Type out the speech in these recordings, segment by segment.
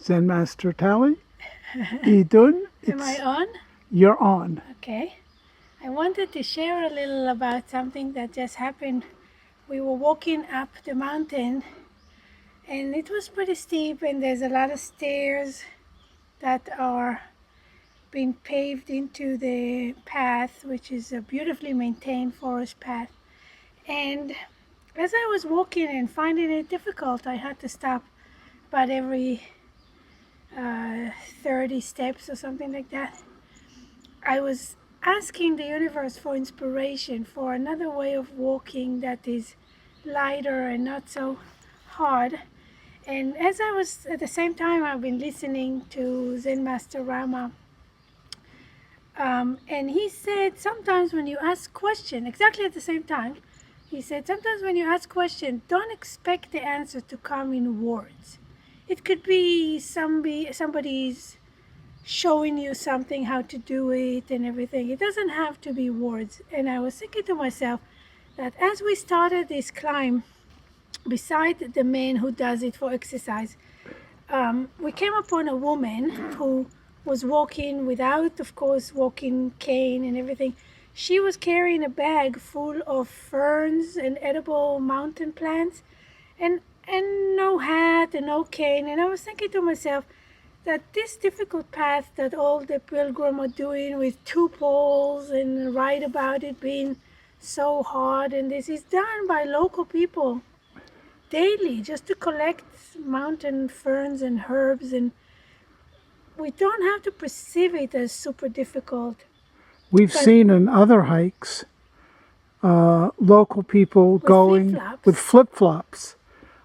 Zen Master Tali, Idun. Am I on? You're on. Okay. I wanted to share a little about something that just happened. We were walking up the mountain and it was pretty steep, and there's a lot of stairs that are being paved into the path, which is a beautifully maintained forest path. And as I was walking and finding it difficult, I had to stop about every 30 steps or something like that. I was asking the universe for inspiration for another way of walking that is lighter and not so hard. And as I was, at the same time, I've been listening to Zen Master Rama. And he said, sometimes when you ask questions, exactly at the same time, he said, sometimes when you ask questions, don't expect the answer to come in words. It could be somebody's showing you something, how to do it and everything. It doesn't have to be words. And I was thinking to myself that as we started this climb, beside the man who does it for exercise, we came upon a woman who was walking without, of course, walking cane and everything. She was carrying a bag full of ferns and edible mountain plants, and no hat and no cane. And I was thinking to myself that this difficult path that all the pilgrims are doing with 2 poles and write about it being so hard, and this is done by local people daily just to collect mountain ferns and herbs, and we don't have to perceive it as super difficult. We've seen in other hikes local people going flip-flops. with flip-flops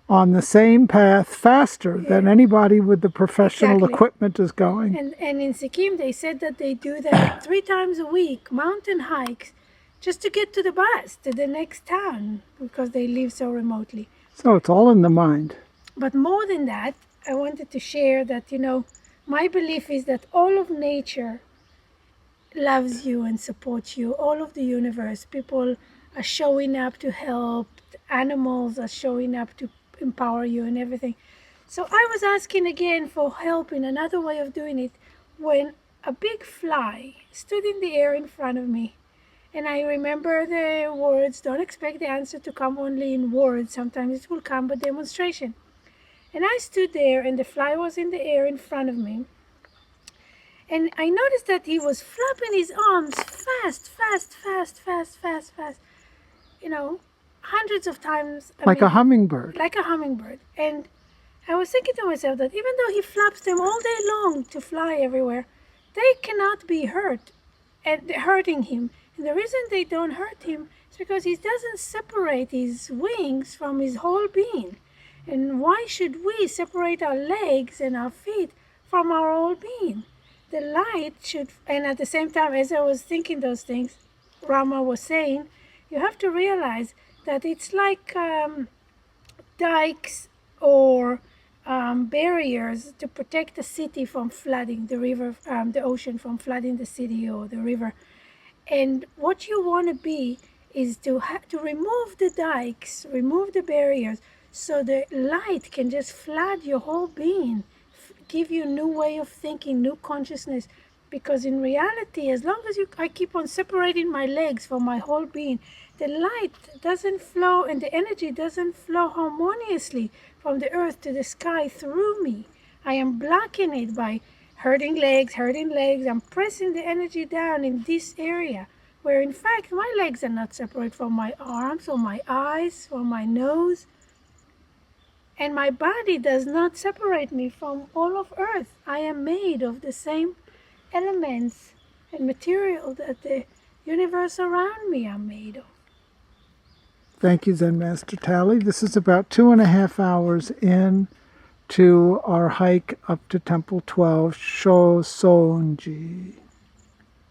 on the same path faster than anybody with the professional Exactly. equipment is going. And in Sikkim, they said that they do that 3 times a week, mountain hikes, just to get to the bus, to the next town, because they live so remotely. So it's all in the mind. But more than that, I wanted to share that, my belief is that all of nature loves you and supports you, all of the universe. People are showing up to help, animals are showing up to empower you and everything. So I was asking again for help in another way of doing it when a big fly stood in the air in front of me. And I remember the words, don't expect the answer to come only in words. Sometimes it will come by demonstration. And I stood there and the fly was in the air in front of me. And I noticed that he was flapping his arms fast, hundreds of times. Like a hummingbird. Like a hummingbird. And I was thinking to myself that even though he flaps them all day long to fly everywhere, they cannot be hurting him. And the reason they don't hurt him is because he doesn't separate his wings from his whole being. And why should we separate our legs and our feet from our whole being? The light should, and at the same time, as I was thinking those things, Rama was saying, you have to realize that it's like dikes or barriers to protect the city from flooding, the river, the ocean from flooding the city or the river. And what you want to be is to remove the dikes, remove the barriers, so the light can just flood your whole being, give you a new way of thinking, new consciousness. Because in reality, as long as I keep on separating my legs from my whole being, the light doesn't flow and the energy doesn't flow harmoniously from the earth to the sky through me. I am blocking it by hurting legs. I'm pressing the energy down in this area where in fact my legs are not separate from my arms or my eyes or my nose. And my body does not separate me from all of earth. I am made of the same elements and material that the universe around me are made of. Thank you, Zen Master Tali. This is about 2.5 hours in to our hike up to Temple 12, Shosonji.